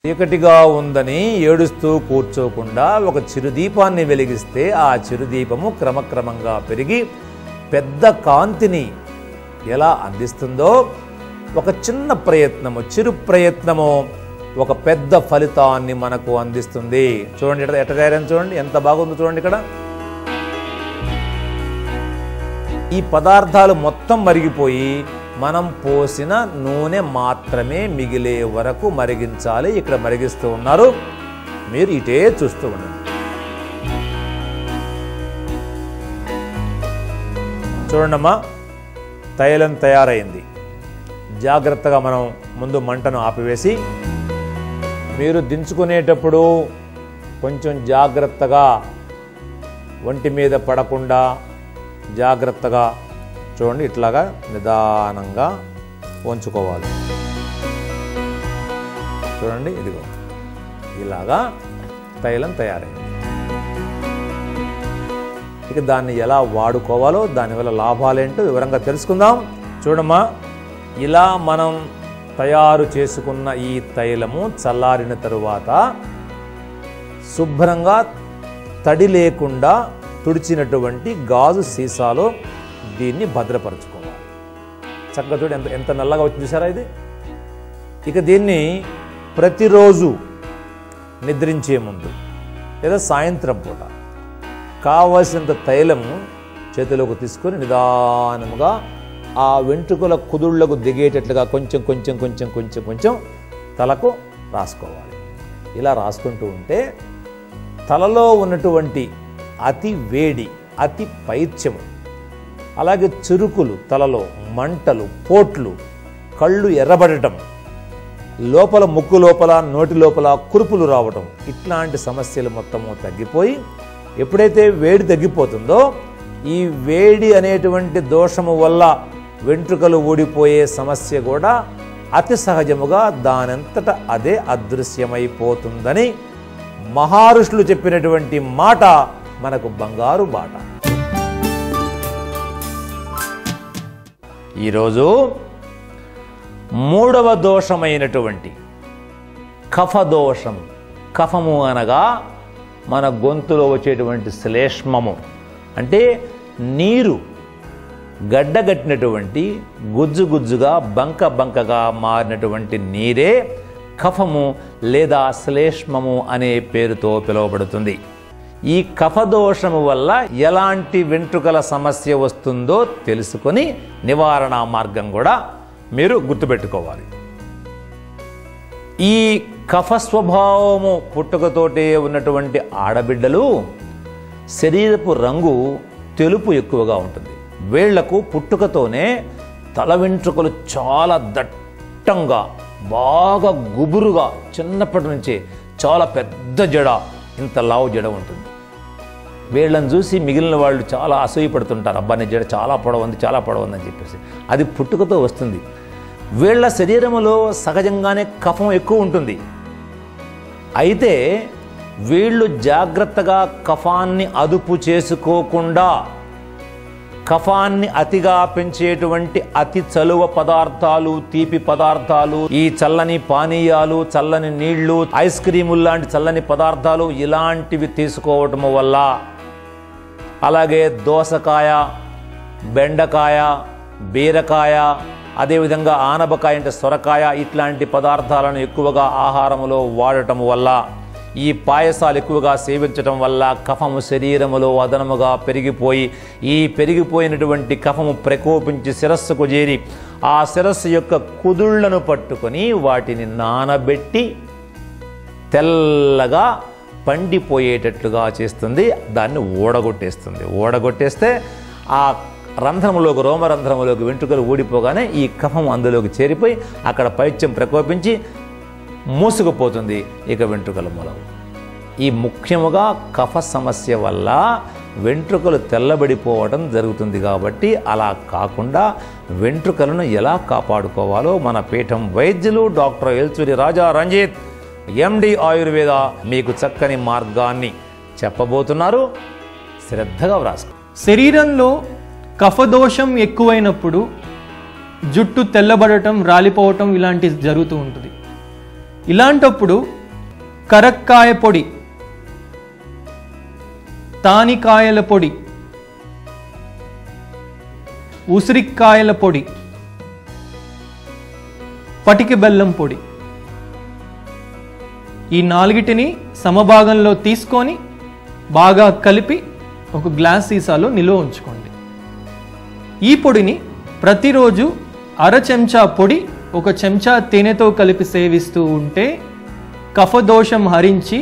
చీకటిగా ఉందని ఏడుస్తూ కూర్చోకుండా ఒక చిరుదీపాన్ని వెలిగిస్తే ఆ చిరుదీపము క్రమక్రమంగా పెరిగి పెద్ద కాంతిని ఎలా అందిస్తుందో ఒక చిన్న ప్రయత్నము, చిరు ప్రయత్నము ఒక పెద్ద ఫలితాన్ని మనకు అందిస్తుంది. చూడండి ఎట్ట తయారైంది, చూడండి ఎంత బాగుందో చూడండి. ఇక్కడ ఈ పదార్థాలు మొత్తం మరిగిపోయి మనం పోసిన నూనె మాత్రమే మిగిలే వరకు మరిగించాలి. ఇక్కడ మరిగిస్తూ ఉన్నారు, మీరు ఇటే చూస్తూ ఉండండి. చూడండమ్మా, తైలం తయారైంది. జాగ్రత్తగా మనం ముందు మంటను ఆపివేసి, మీరు దించుకునేటప్పుడు కొంచెం జాగ్రత్తగా ఒంటి మీద పడకుండా జాగ్రత్తగా చూడండి, ఇట్లాగా నిదానంగా ఉంచుకోవాలి. చూడండి, ఇదిగో ఇలాగా తైలం తయారైంది. ఇక దాన్ని ఎలా వాడుకోవాలో, దానివల్ల లాభాలేంటో వివరంగా తెలుసుకుందాం. చూడమ్మా, ఇలా మనం తయారు చేసుకున్న ఈ తైలము చల్లారిన తరువాత శుభ్రంగా తడి లేకుండా తుడిచినటువంటి గాజు సీసాలో దీన్ని భద్రపరచుకోవాలి. చక్కగా చూడు ఎంత నల్లగా వచ్చి చూసారా ఇది. ఇక దీన్ని ప్రతిరోజు నిద్రించే ముందు లేదా సాయంత్రం పూట కావలసినంత తైలము చేతిలోకి తీసుకొని నిదానముగా ఆ వెంట్రుకల కుదుళ్లకు దిగేటట్లుగా కొంచెం కొంచెం కొంచెం కొంచెం కొంచెం తలకు రాసుకోవాలి. ఇలా రాసుకుంటూ ఉంటే తలలో ఉన్నటువంటి అతి వేడి, అతి పైత్యము, అలాగే చురుకులు, తలలో మంటలు, పోట్లు, కళ్ళు ఎర్రబడటం, లోపల ముక్కు లోపల నోటి లోపల కురుపులు రావటం, ఇట్లాంటి సమస్యలు మొత్తము తగ్గిపోయి ఎప్పుడైతే వేడి తగ్గిపోతుందో ఈ వేడి అనేటువంటి దోషము వల్ల వెంట్రుకలు ఊడిపోయే సమస్య కూడా అతి సహజముగా దానంతట అదే అదృశ్యమైపోతుందని మహర్షులు చెప్పినటువంటి మాట మనకు బంగారు బాట. ఈరోజు మూడవ దోషమైనటువంటి కఫదోషము. కఫము అనగా మన గొంతులో వచ్చేటువంటి శ్లేష్మము, అంటే నీరు గడ్డగట్టినటువంటి గుజ్జు గుజ్జుగా బంక బంకగా మారినటువంటి నీరే కఫము లేదా శ్లేష్మము అనే పేరుతో పిలువబడుతుంది. ఈ కఫదోషము వల్ల ఎలాంటి వెంట్రుకల సమస్య వస్తుందో తెలుసుకొని నివారణ మార్గం కూడా మీరు గుర్తుపెట్టుకోవాలి. ఈ కఫ స్వభావము పుట్టుకతోటే ఉన్నటువంటి ఆడబిడ్డలు శరీరపు రంగు తెలుపు ఎక్కువగా ఉంటుంది. వీళ్లకు పుట్టుకతోనే తల వెంట్రుకలు చాలా దట్టంగా బాగా గుబురుగా చిన్నప్పటి నుంచే చాలా పెద్ద జడ, ఇంత లావు జడ ఉంటుంది. వీళ్ళని చూసి మిగిలిన వాళ్ళు చాలా అసూయపడుతుంటారు. అబ్బాయి జడ చాలా పొడవుంది, చాలా పొడవుందని చెప్పేసి. అది పుట్టుకతో వస్తుంది. వీళ్ళ శరీరంలో సహజంగానే కఫం ఎక్కువ ఉంటుంది. అయితే వీళ్ళు జాగ్రత్తగా కఫాన్ని అదుపు చేసుకోకుండా కఫాన్ని అతిగా పెంచేటువంటి అతి చలువ పదార్థాలు, తీపి పదార్థాలు, ఈ చల్లని పానీయాలు, చల్లని నీళ్లు, ఐస్ క్రీములు లాంటి చల్లని పదార్థాలు ఇలాంటివి తీసుకోవటం వల్ల, అలాగే దోసకాయ, బెండకాయ, బీరకాయ, అదేవిధంగా ఆనపకాయ అంటే సొరకాయ, ఇట్లాంటి పదార్థాలను ఎక్కువగా ఆహారంలో వాడటం వల్ల, ఈ పాయసాలు ఎక్కువగా సేవించటం వల్ల కఫము శరీరములో అదనముగా పెరిగిపోయి ఈ పెరిగిపోయినటువంటి కఫము ప్రకోపించి శిరస్సుకు చేరి ఆ శిరస్సు యొక్క కుదుళ్లను పట్టుకొని వాటిని నానబెట్టి తెల్లగా పండిపోయేటట్లుగా చేస్తుంది. దాన్ని ఊడగొట్టేస్తుంది. ఊడగొట్టేస్తే ఆ రంధ్రములోకి, రోమరంధ్రములోకి వెంట్రుకలు ఊడిపోగానే ఈ కఫం అందులోకి చేరిపోయి అక్కడ పైత్యం ప్రకోపించి మూసుకుపోతుంది. ఇక వెంట్రుకల మూలము. ఈ ముఖ్యముగా కఫ సమస్య వల్ల వెంట్రుకలు తెల్లబడిపోవడం జరుగుతుంది. కాబట్టి అలా కాకుండా వెంట్రుకలను ఎలా కాపాడుకోవాలో మన పీఠం వైద్యులు డాక్టర్ ఎల్చూరి రాజా రంజిత్ ఎండి ఆయుర్వేద మీకు చక్కని మార్గాన్ని చెప్పబోతున్నారు. శ్రద్ధగా వ్రాసుకో. శరీరంలో కఫదోషం ఎక్కువైనప్పుడు జుట్టు తెల్లబడటం, రాలిపోవటం ఇలాంటివి జరుగుతూ ఉంటుంది. ఇలాంటప్పుడు కరక్కాయ పొడి, తానికాయల పొడి, ఉసిరికాయల పొడి, పటిక బెల్లం పొడి, ఈ నాలుగిటిని సమభాగంలో తీసుకొని బాగా కలిపి ఒక గ్లాస్ సీసాలో నిల్వ ఉంచుకోండి. ఈ పొడిని ప్రతిరోజు అర చెంచా పొడి 1 చెంచా తేనెతో కలిపి సేవిస్తూ ఉంటే కఫదోషం హరించి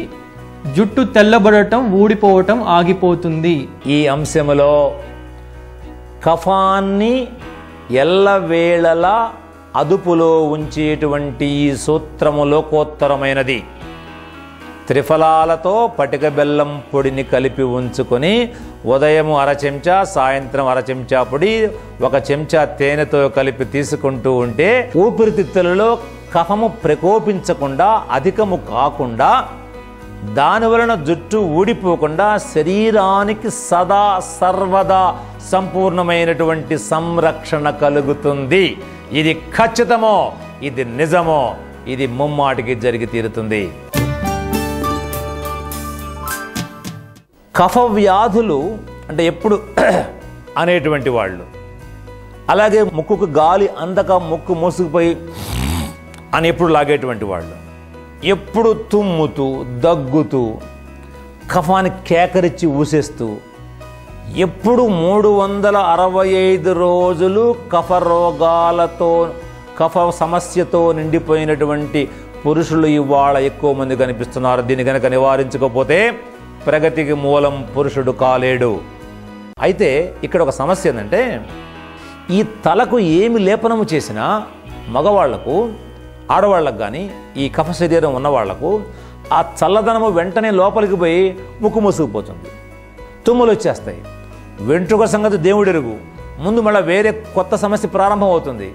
జుట్టు తెల్లబడటం, ఊడిపోవటం ఆగిపోతుంది. ఈ అంశములో కఫాన్ని ఎల్లవేళలా అదుపులో ఉంచేటువంటి ఈ సూత్రము లోకోత్తరమైనది. త్రిఫలాలతో పటిక బెల్లం పొడిని కలిపి ఉంచుకొని ఉదయం అర చెంచా, సాయంత్రం అర చెంచా పొడి, 1 చెంచా తేనెతో కలిపి తీసుకుంటూ ఉంటే ఊపిరితిత్తులలో కఫము ప్రకోపించకుండా, అధికము కాకుండా, దానివలన జుట్టు ఊడిపోకుండా శరీరానికి సదా సర్వదా సంపూర్ణమైనటువంటి సంరక్షణ కలుగుతుంది. ఇది ఖచ్చితమో, ఇది నిజమో, ఇది ముమ్మాటికి జరిగి తీరుతుంది. కఫ వ్యాధులు అంటే ఎప్పుడు అనేటువంటి వాళ్ళు, అలాగే ముక్కుకు గాలి అందక ముక్కు మూసుకుపోయి అని ఎప్పుడు లాగేటువంటి వాళ్ళు, ఎప్పుడు తుమ్ముతూ దగ్గుతూ కఫాన్ని కేకరించి ఊసేస్తూ ఎప్పుడు 365 రోజులు కఫ రోగాలతో, కఫ సమస్యతో నిండిపోయినటువంటి పురుషులు ఇవాళ ఎక్కువ మంది కనిపిస్తున్నారు. దీన్ని కనుక నివారించకపోతే ప్రగతికి మూలం పురుషుడు కాలేడు. అయితే ఇక్కడ ఒక సమస్య ఏంటంటే, ఈ తలకు ఏమి లేపనము చేసినా మగవాళ్లకు, ఆడవాళ్ళకు కానీ ఈ కఫ శరీరం ఉన్నవాళ్లకు ఆ చల్లదనము వెంటనే లోపలికి పోయి ముక్కు మూసుకుపోతుంది, తుమ్ములు వచ్చేస్తాయి. వెంట్రుక సంగతి దేవుడెరుగు, ముందు మళ్ళీ వేరే కొత్త సమస్య ప్రారంభం అవుతుంది.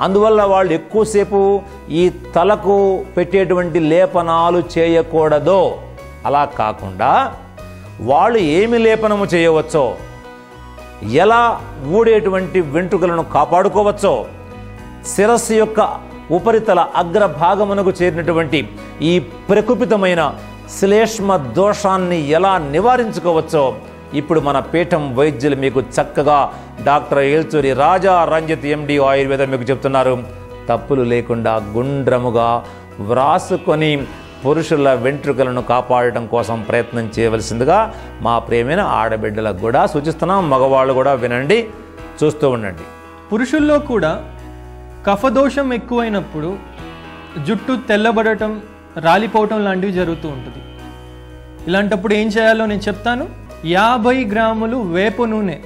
అందువల్ల వాళ్ళు ఎక్కువసేపు ఈ తలకు పెట్టేటువంటి లేపనాలు చేయకూడదు. అలా కాకుండా వాళ్ళు ఏమి లేపనము చేయవచ్చో, ఎలా ఊడేటువంటి వెంట్రుకలను కాపాడుకోవచ్చో, శిరస్సు యొక్క ఉపరితల అగ్రభాగమునకు చేరినటువంటి ఈ ప్రకుపితమైన శ్లేష్మ దోషాన్ని ఎలా నివారించుకోవచ్చో ఇప్పుడు మన పీఠం వైద్యులు మీకు చక్కగా డాక్టర్ ఏల్చూరి రాజా రంజిత్ ఎండి ఆయుర్వేదం మీకు చెప్తున్నారు. తప్పులు లేకుండా గుండ్రముగా వ్రాసుకొని పురుషుల వెంట్రుకలను కాపాడటం కోసం ప్రయత్నం చేయవలసిందిగా మా ప్రియమైన ఆడబిడ్డలకు కూడా సూచిస్తున్నాం. మగవాళ్ళు కూడా వినండి, చూస్తూ ఉండండి. పురుషుల్లో కూడా కఫదోషం ఎక్కువైనప్పుడు జుట్టు తెల్లబడటం, రాలిపోవటం లాంటివి జరుగుతూ ఉంటుంది. ఇలాంటప్పుడు ఏం చేయాలో నేను చెప్తాను. 50 గ్రాములు వేప నూనె,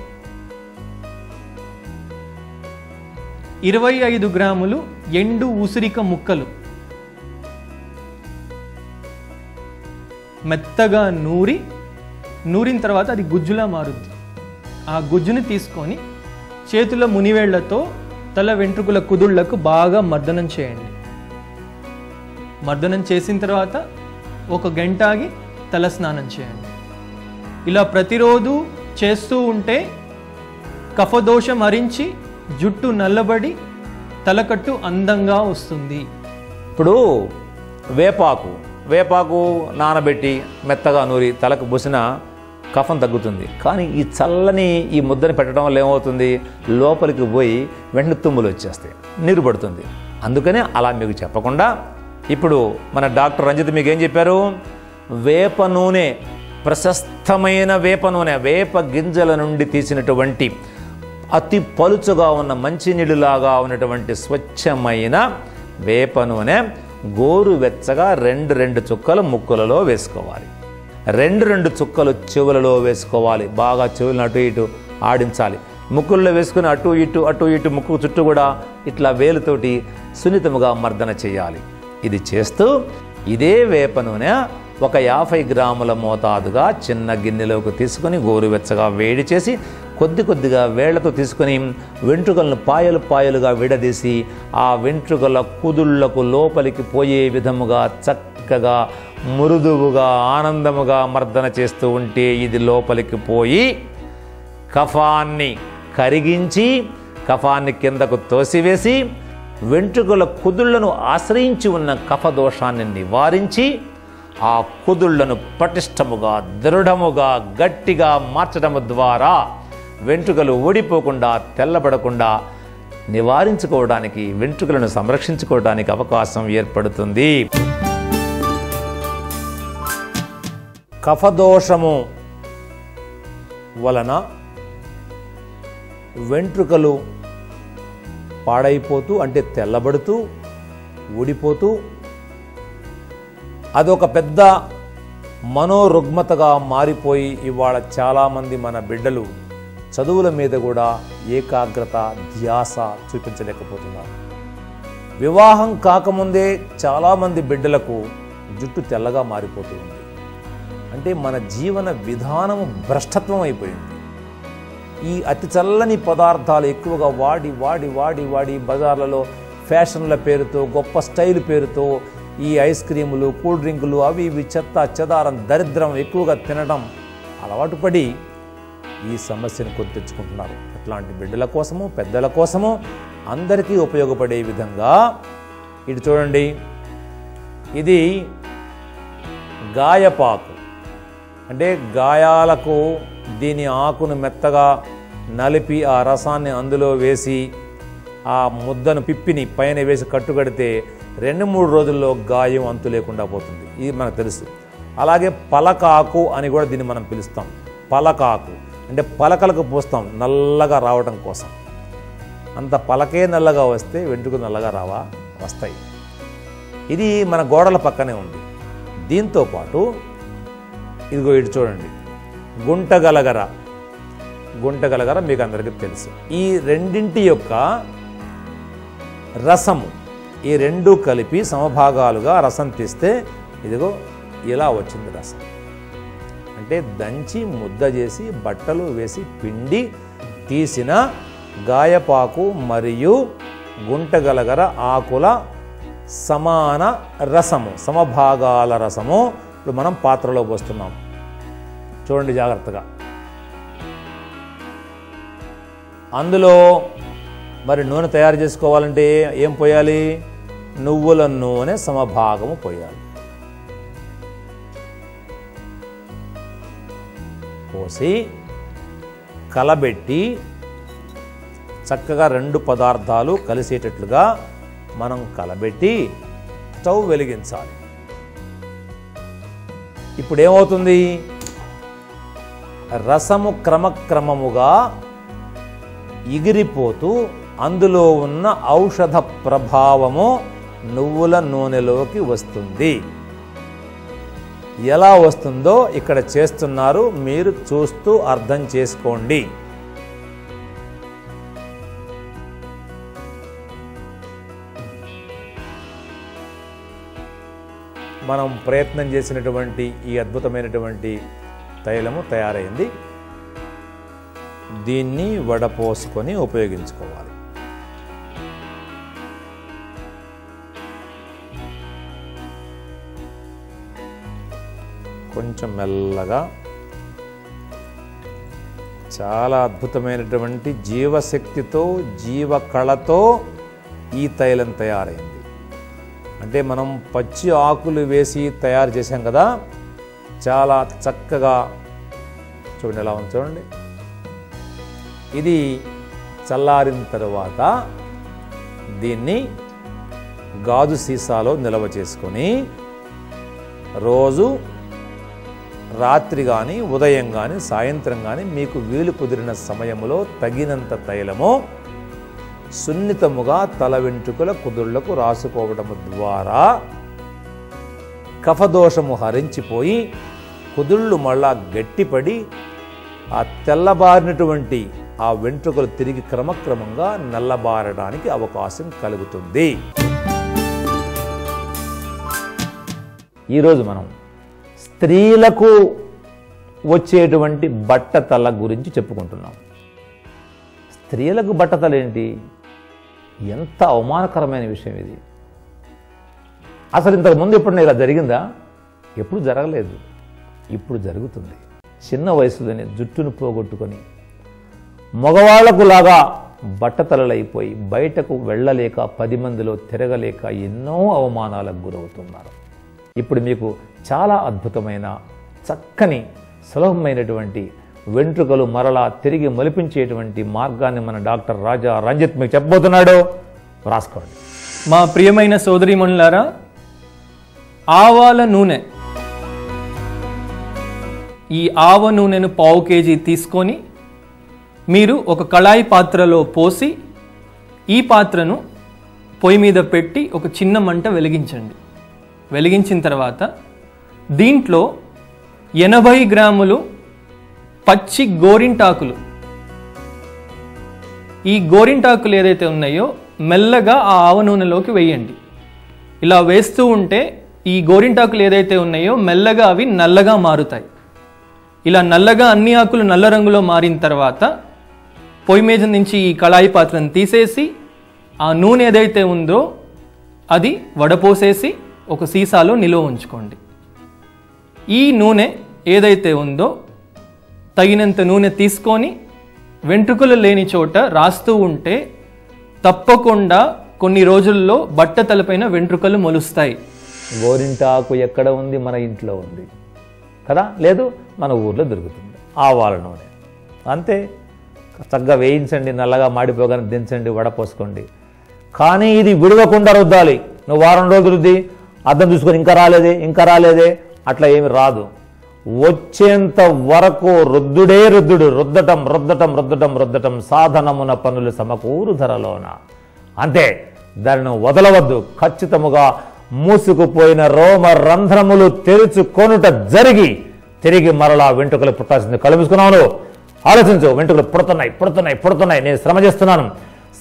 25 గ్రాములు ఎండు ఉసిరిక ముక్కలు మెత్తగా నూరిన తర్వాత అది గుజ్జులా మారుద్ది. ఆ గుజ్జుని తీసుకొని చేతుల మునివేళ్లతో తల వెంట్రుకల కుదుళ్లకు బాగా మర్దనం చేయండి. మర్దనం చేసిన తర్వాత 1 గంట ఆగి తల స్నానం చేయండి. ఇలా ప్రతిరోజు చేస్తూ ఉంటే కఫదోషం హరించి జుట్టు నల్లబడి తలకట్టు అందంగా వస్తుంది. ఇప్పుడు వేపాకు నానబెట్టి మెత్తగా నూరి తలకు పూసిన కఫం తగ్గుతుంది. కానీ ఈ చల్లని ఈ ముద్దని పెట్టడం వల్ల ఏమవుతుంది, లోపలికి పోయి వెంటనే తుమ్ములు వచ్చేస్తాయి, నీరు పడుతుంది. అందుకనే అలా మీకు చెప్పకుండా ఇప్పుడు మన డాక్టర్ రంజిత్ మీకు ఏం చెప్పారు, వేప నూనె, ప్రశస్తమైన వేప నూనె, వేప గింజల నుండి తీసినటువంటి అతి పలుచగా ఉన్న మంచినీళ్ళలాగా ఉన్నటువంటి స్వచ్ఛమైన వేప నూనె గోరువెచ్చగా 2 చుక్కలు ముక్కులలో వేసుకోవాలి, 2 చుక్కలు చెవులలో వేసుకోవాలి. బాగా చెవులను అటు ఇటు ఆడించాలి. ముక్కుల్లో వేసుకుని అటు ఇటు ముక్కు చుట్టూ కూడా ఇట్లా వేలుతోటి సున్నితముగా మర్దన చేయాలి. ఇది చేస్తూ ఇదే వేప నూనె ఒక 50 గ్రాముల మోతాదుగా చిన్న గిన్నెలోకి తీసుకొని గోరువెచ్చగా వేడి చేసి కొద్దిగా వేళ్లతో తీసుకొని వెంట్రుకలను పాయలుగా విడదీసి ఆ వెంట్రుకల కుదుళ్లకు లోపలికి పోయే విధముగా చక్కగా మృదువుగా ఆనందముగా మర్దన చేస్తూ ఉంటే ఇది లోపలికి పోయి కఫాన్ని కరిగించి కఫాన్ని కిందకు తోసివేసి వెంట్రుకల కుదుళ్లను ఆశ్రయించి ఉన్న కఫదోషాన్ని నివారించి ఆ కుదుళ్లను పటిష్టముగా దృఢముగా గట్టిగా మార్చడం ద్వారా వెంట్రుకలు ఊడిపోకుండా తెల్లబడకుండా నివారించుకోవడానికి, వెంట్రుకలను సంరక్షించుకోవడానికి అవకాశం ఏర్పడుతుంది. కఫదోషము వలన వెంట్రుకలు పాడైపోతూ, అంటే తెల్లబడుతూ ఊడిపోతూ, అదొక పెద్ద మనోరుగ్మతగా మారిపోయి ఇవాళ చాలామంది మన బిడ్డలు చదువుల మీద కూడా ఏకాగ్రత, ధ్యాస చూపించలేకపోతున్నారు. వివాహం కాకముందే చాలామంది బిడ్డలకు జుట్టు తెల్లగా మారిపోతూ ఉంది. అంటే మన జీవన విధానము భ్రష్టత్వం అయిపోయింది. ఈ అతి చల్లని పదార్థాలు ఎక్కువగా వాడి వాడి వాడి వాడి బజార్లలో ఫ్యాషన్ల పేరుతో, గొప్ప స్టైల్ పేరుతో ఈ ఐస్ క్రీములు, కూల్ డ్రింకులు, అవి ఇవి చెత్త చెదారం, దరిద్రం ఎక్కువగా తినడం అలవాటు పడి ఈ సమస్యను కొని తెచ్చుకుంటున్నారు. అట్లాంటి బిడ్డల కోసము, పెద్దల కోసము, అందరికీ ఉపయోగపడే విధంగా ఇటు చూడండి. ఇది గాయపాకు, అంటే గాయాలకు దీని ఆకును మెత్తగా నలిపి ఆ రసాన్ని అందులో వేసి ఆ ముద్దను పిప్పిని పైన వేసి కట్టుకడితే 2-3 రోజుల్లో గాయం అంతు లేకుండా పోతుంది. ఇది మనకు తెలుసు. అలాగే పలకాకు అని కూడా దీన్ని మనం పిలుస్తాం. పలకాకు అంటే పలకలకు పూస్తాం నల్లగా రావడం కోసం. అంత పలకే నల్లగా వస్తే వెంట్రుకలు నల్లగా రావా? వస్తాయి. ఇది మన గోడల పక్కనే ఉంది. దీంతో పాటు ఇదిగో ఇటు చూడండి, గుంటగలగర. గుంటగలగర మీకు అందరికీ తెలుసు. ఈ రెండింటి యొక్క రసము, ఈ రెండు కలిపి సమభాగాలుగా రసం తీస్తే ఇదిగో ఇలా వచ్చింది రసం. అంటే దంచి ముద్ద చేసి బట్టలు వేసి పిండి తీసిన గాయపాకు మరియు గుంటగలగర ఆకుల సమాన రసము, సమభాగాల రసము ఇప్పుడు మనం పాత్రలో పోస్తున్నాం. చూడండి జాగ్రత్తగా. అందులో మరి నూనె తయారు చేసుకోవాలంటే ఏం పోయాలి? నువ్వుల నూనె సమభాగము పోయాలి. పోసి కలబెట్టి చక్కగా 2 పదార్థాలు కలిసేటట్లుగా మనం కలబెట్టి స్టవ్ వెలిగించాలి. ఇప్పుడు ఏమవుతుంది? రసము క్రమక్రమముగా ఎగిరిపోతూ అందులో ఉన్న ఔషధ ప్రభావము నువ్వుల నూనెలోకి వస్తుంది. ఎలా వస్తుందో ఇక్కడ చేస్తున్నారు, మీరు చూస్తూ అర్థం చేసుకోండి. మనం ప్రయత్నం చేసినటువంటి ఈ అద్భుతమైనటువంటి తైలము తయారైంది. దీన్ని వడపోసుకొని ఉపయోగించుకోవాలి. కొంచెం మెల్లగా. చాలా అద్భుతమైనటువంటి జీవశక్తితో, జీవకళతో ఈ తైలం తయారైంది. అంటే మనం పచ్చి ఆకులు వేసి తయారు చేసాం కదా, చాలా చక్కగా చూడండి ఎలా ఉంది చూడండి. ఇది చల్లారిన తరువాత దీన్ని గాజు సీసాలో నిల్వ చేసుకొని రోజు రాత్రి కానీ, ఉదయం కానీ, సాయంత్రం కానీ మీకు వీలు కుదిరిన సమయంలో తగినంత తైలము సున్నితముగా తల వెంట్రుకల కుదుళ్లకు రాసుకోవడం ద్వారా కఫదోషము హరించిపోయి కుదుళ్ళు మళ్ళా గట్టిపడి ఆ తెల్లబారినటువంటి ఆ వెంట్రుకలు తిరిగి క్రమక్రమంగా నల్లబారడానికి అవకాశం కలుగుతుంది. ఈరోజు మనం స్త్రీలకు వచ్చేటువంటి బట్టతల గురించి చెప్పుకుంటున్నాం. స్త్రీలకు బట్టతల ఏంటి? ఎంత అవమానకరమైన విషయం ఇది. అసలు ఇంతకుముందు ఎప్పుడైనా ఇలా జరిగిందా? ఎప్పుడు జరగలేదు. ఇప్పుడు జరుగుతుంది. చిన్న వయసులోనే జుట్టును పోగొట్టుకొని మగవాళ్లకు లాగా బట్టతలలైపోయి బయటకు వెళ్ళలేక 10 మందిలో తిరగలేక ఎన్నో అవమానాలకు గురవుతున్నారు. ఇప్పుడు మీకు చాలా అద్భుతమైన చక్కని సులభమైనటువంటి వెంట్రుకలు మరలా తిరిగి మొలిపించేటువంటి మార్గాన్ని మన డాక్టర్ రాజా రంజిత్ మీకు చెప్పబోతున్నాడు. రాసుకోండి. మా ప్రియమైన సోదరీమణులారా, ఆవాల నూనె, ఈ ఆవ నూనెను 1/2 kg తీసుకొని మీరు ఒక కళాయి పాత్రలో పోసి ఈ పాత్రను పొయ్యి మీద పెట్టి ఒక చిన్న మంట వెలిగించండి. వెలిగించిన తర్వాత దీంట్లో 80 గ్రాములు పచ్చి గోరింటాకులు, ఈ గోరింటాకులు ఏదైతే ఉన్నాయో మెల్లగా ఆ ఆవ నూనెలోకి వేయండి. ఇలా వేస్తూ ఉంటే ఈ గోరింటాకులు ఏదైతే ఉన్నాయో మెల్లగా అవి నల్లగా మారుతాయి. ఇలా నల్లగా అన్ని ఆకులు నల్ల రంగులో మారిన తర్వాత పొయ్యి మీద నుంచి ఈ కళాయి పాత్రను తీసేసి ఆ నూనె ఏదైతే ఉందో అది వడపోసేసి ఒక సీసాలో నిల్వ ఉంచుకోండి. ఈ నూనె ఏదైతే ఉందో తగినంత నూనె తీసుకొని వెంట్రుకలు లేని చోట రాస్తూ ఉంటే తప్పకుండా కొన్ని రోజుల్లో బట్టతలపైన వెంట్రుకలు మొలుస్తాయి. గోరింటాకు ఎక్కడ ఉంది? మన ఇంట్లో ఉంది కదా, లేదు మన ఊర్లో దొరుకుతుంది. ఆవాల నూనె అంతే, చక్కగా వేయించండి, నల్లగా మాడిపోగానే దించండి, వడపోసుకోండి. కానీ ఇది విడవకుండా రుద్దాలి. నువ్వు వారం రోజులు రుద్ది అద్దం చూసుకొని ఇంకా రాలేదే అట్లా ఏమి రాదు. వచ్చేంత వరకు రుద్దుడే రుద్దుడు, రుద్దటం సాధనమున పనులు సమకూరు ధరలోన. అంతే, దానిని వదలవద్దు. ఖచ్చితముగా మూసుకుపోయిన రోమ రంధ్రములు తెరుచుకొనుట జరిగి తిరిగి మరలా వెంట్రుకలు పుట్టాల్సింది. కళ్ళు మూసుకున్నాను, ఆలోచించు. వెంట్రుకలు పుడుతున్నాయి. నేను శ్రమ చేస్తున్నాను,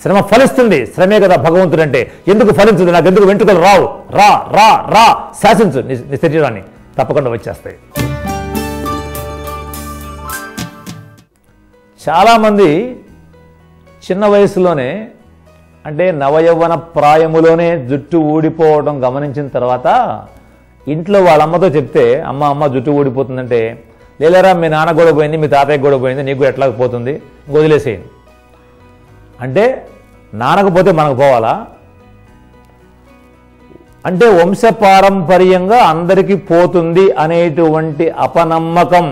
శ్రమ ఫలిస్తుంది. శ్రమే కదా భగవంతుడు అంటే. ఎందుకు ఫలించదు? నాకు ఎందుకు వెంట్రుకలు రావు? రా శాసించు నీ శరీరాన్ని, తప్పకుండా వచ్చేస్తాయి. చాలామంది చిన్న వయసులోనే, అంటే నవయవ్వన ప్రాయములోనే జుట్టు ఊడిపోవడం గమనించిన తర్వాత ఇంట్లో వాళ్ళ అమ్మతో చెప్తే, అమ్మ జుట్టు ఊడిపోతుందంటే, లేలేరా మీ నాన్న కూడా పోయింది, మీ తాతయ్య కూడా పోయింది, నీకు ఎట్లా పోతుంది, వదిలేసేయండి. అంటే నాన్నకు పోతే మనకు పోవాలా? అంటే వంశపారంపర్యంగా అందరికీ పోతుంది అనేటువంటి అపనమ్మకం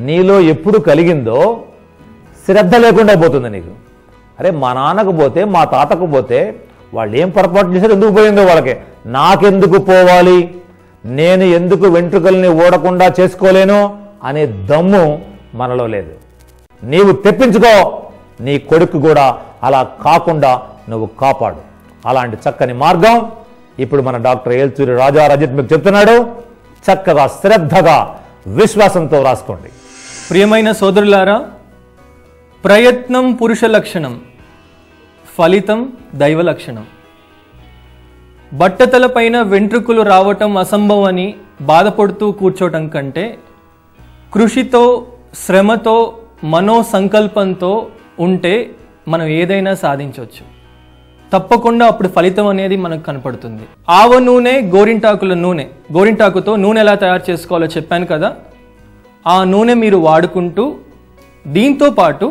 నీలో ఎప్పుడు కలిగిందో శ్రద్ధ లేకుండా పోతుంది నీకు. అరే మా నాన్నకు పోతే, మా తాతకు పోతే వాళ్ళు ఏం పొరపాటు చేశారు, ఎందుకు పోయిందో వాళ్ళకి, నాకెందుకు పోవాలి, నేను ఎందుకు వెంట్రుకల్ని ఓడకుండా చేసుకోలేను అనే దమ్ము మనలో లేదు. నీవు తెప్పించుకో, నీ కొడుకు కూడా అలా కాకుండా నువ్వు కాపాడు. అలాంటి చక్కని మార్గం ఇప్పుడు మన డాక్టర్ ఏల్చూరి రాజా రంజిత్ మీకు చెప్తున్నాడు. చక్కగా శ్రద్ధగా విశ్వాసంతో రాసుకోండి. ప్రియమైన సోదరులారా, ప్రయత్నం పురుష లక్షణం, ఫలితం దైవ లక్షణం. బట్టతలపైన వెంట్రుకలు రావటం అసంభవం అని బాధపడుతూ కూర్చోటం కంటే కృషితో, శ్రమతో, మనోసంకల్పంతో ఉంటే మనం ఏదైనా సాధించవచ్చు. తప్పకుండా అప్పుడు ఫలితం అనేది మనకు కనపడుతుంది. ఆవ నూనె, గోరింటాకుతో నూనె ఎలా తయారు చేసుకోవాలో చెప్పాను కదా. ఆ నూనె మీరు వాడుకుంటూ దీంతో పాటు